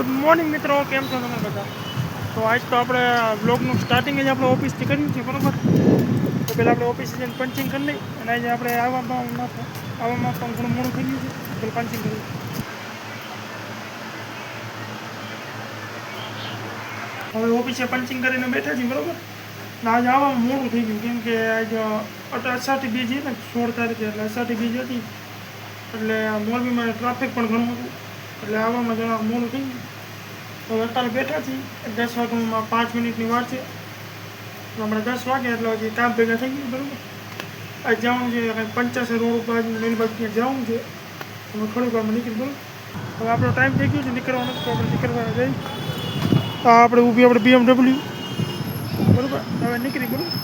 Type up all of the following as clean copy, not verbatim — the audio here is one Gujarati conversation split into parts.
ગુડ મોર્નિંગ મિત્રો, કેમ છો તમે બધા? તો આજ તો આપણે બ્લોગનું સ્ટાર્ટિંગ જ આપણે ઓફિસથી કર્યું છે, બરાબર. તો પહેલાં આપણે ઓફિસે જઈને પંચિંગ કરી લઈ, અને આજે આપણે આવવામાં પણ ઘણું મોડું થઈ ગયું છે. પેલું પંચિંગ કર્યું. હવે ઓફિસે પંચિંગ કરીને બેઠા છીએ, બરાબર. આજે આવવામાં મોડું થઈ ગયું, કેમ કે આજે અષાઢી બીજ ને 16 તારીખે, એટલે અષાઢી બીજ હતી, એટલે મોરબીમાં ટ્રાફિક પણ ઘણું હતું, એટલે આવવામાં જરા મોડું થઈ ગયું. તો અત્યારે બેઠા છીએ, 10 વાગ્યામાં 5 મિનિટની વાર છે. હમણાં 10 વાગે એટલે હજી કામ ભેગા થઈ ગયું, બરાબર. આજે જવાનું છે કંઈક 85 રોડ બાજુ મેન બાજુ ત્યાં જવાનું છે. અમે થોડીક વારમાં નીકળી, બરાબર. હવે આપણો ટાઈમ થઈ ગયો છે નીકળવાનો, તો આપણે નીકળવા જઈએ. આપણે ઊભી આપણે BMW, બરાબર. હવે નીકળી, બરાબર.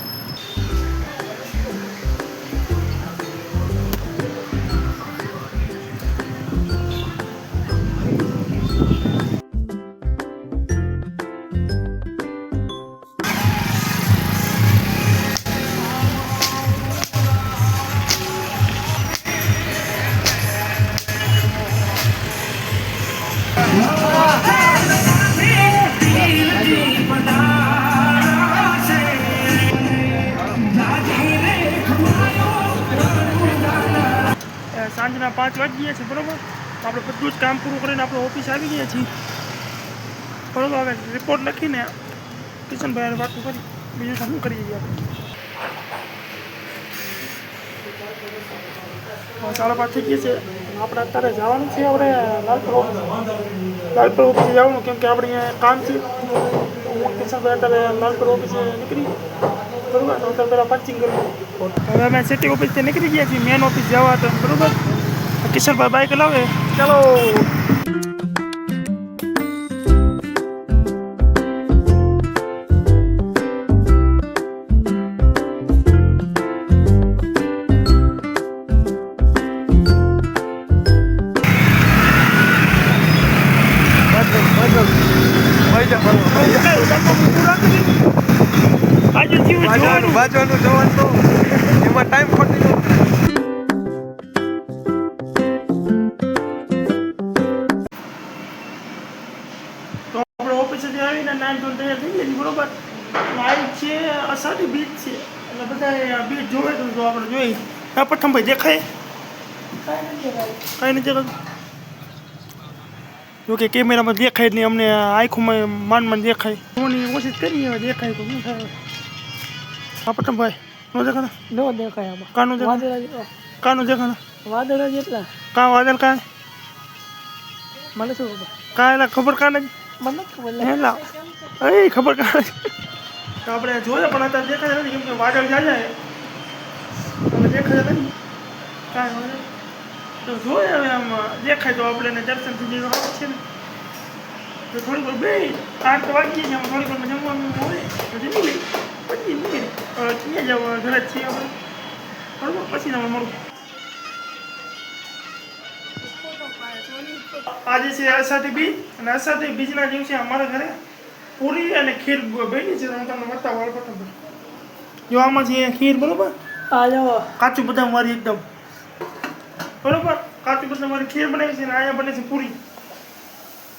સાંજના 5 વાગી ગયા છે, બરાબર. આપણે બધું જ કામ પૂરું કરીને આપણે ઓફિસ આવી ગયા છીએ, બરાબર. હવે રિપોર્ટ લખીને કિશનભાઈ વાતો કરી, બીજું શું કરીએ છીએ આપણે. 5:30 થઈ ગઈ છે. આપણે અત્યારે જવાનું છે, આપણે લાલપુર ઓફિસે જવાનું, કેમ કે આપણે અહીંયા કામ છે. હું કિશનભાઈ અત્યારે લાલપુર ઓફિસે નીકળી, બરાબર. તો અત્યારે પહેલાં પંચિંગ કરવું. હવે અમે સિટી ઓફિસથી નીકળી ગયા છીએ મેન ઓફિસ જવા તો, બરાબર. કિશોરભાઈ બાઈક લાવે, ચાલો. બાજવાનું જવાનું તો એમાં ટાઈમ ખોટી ગયો. તો આપણે ઓફિસેથી આવીને 9 તો તૈયાર થઈ ગયા, બરોબર. આજ છે અષાઢી બીજ છે, એટલે બધા બીજ જોવે તો આપણે જોઈ. હા પ્રથમભાઈ દેખાય કાંઈ નથી દેખાતું. જો કે કેમેરામાં દેખાય જ નહીં, અમને આંખોમાં માનમાં દેખાય. જોવાની કોશિશ કરીએ, હવે દેખાય તો શું થાય. હા પ્રથમભાઈ નો દેખાના? નો દેખાય આમાં. કાનું દેખાના? કાનું દેખાના? વાદળ જ એટલા. કાં વાદળ કાંઈ? મને શું ખબર? કાંઈ એલા ખબર કાં નથી? મને ખબર એલા એ ખબર કાં નથી? તો આપણે જોઈએ પણ અત્યારે દેખાય નથી, કેમ કે વાદળ જાય હવે દેખાય નથી કાંઈ વાદળ. તો જોઈએ હવે આમ દેખાય તો આપણે એને દર્શન થઈ જાય તો છે ને. તો થોડીક વાર બે 8 તો વાગી જાય, થોડીક વારમાં જમવાનું હોય તો જમી લઈ, પછી નીકળી ક્યાં જવા ઘરે જ છીએ આપણે, બરાબર. પછી તમે મળું. આજે છે અષાઢી બીજ, અને અષાઢી બીજના દિવસે અમારા ઘરે પૂરી અને ખીર બની છે. હું તમને બતાવું, બતાવું. જો આમાં છે ખીર, બરાબર. આ જો કાચું બદામ વાળી એકદમ, બરાબર. કાચું બદામ વાળી ખીર બનાવી છે, અને અહીંયા બને છે પૂરી.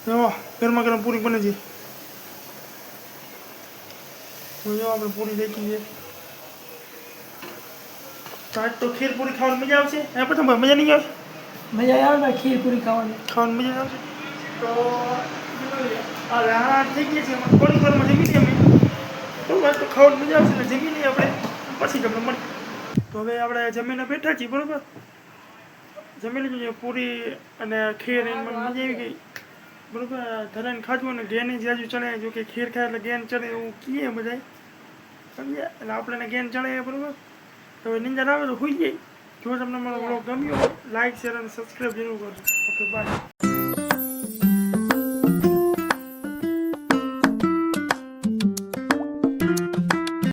જો ગરમા ગરમ પૂરી બને છે. જો આપણે પૂરી દેખી છે. આજ તો ખીર પૂરી ખાવાની મજા આવશે. એ પ્રથમ ભાઈ મજા નહીં આવે? મજા આવે ને ખીર પૂરી ખાવાની. ખાવાની મજા આવશે. તો હવે આ થઈ ગઈ છે, થોડી વારમાં જમી લઈએ અમે, બરાબર. તો ખાવાની મજા આવશે, એટલે જમી લઈએ આપણે, પછી તમને મળીએ. તો હવે આપણે જમીને બેઠા છીએ, બરાબર. જમી લીધું છે પૂરી અને ખીર, એની મને મજા આવી ગઈ, બરાબર. ધરાઈને ખાધું અને ગેની જાજુ ચણે, જો કે ખીર ખાય એટલે ગેન ચડે એવું કહીએ બધા, સમજ્યા. એટલે આપણે ગેન ચડે, બરાબર. તો હવે નિંદર આવે તો હોઈ જાય. જો તમને મારો બ્લોગ ગમ્યો, લાઈક શેર અને સબસ્ક્રાઈબ જરૂર કરજો. Okay bye.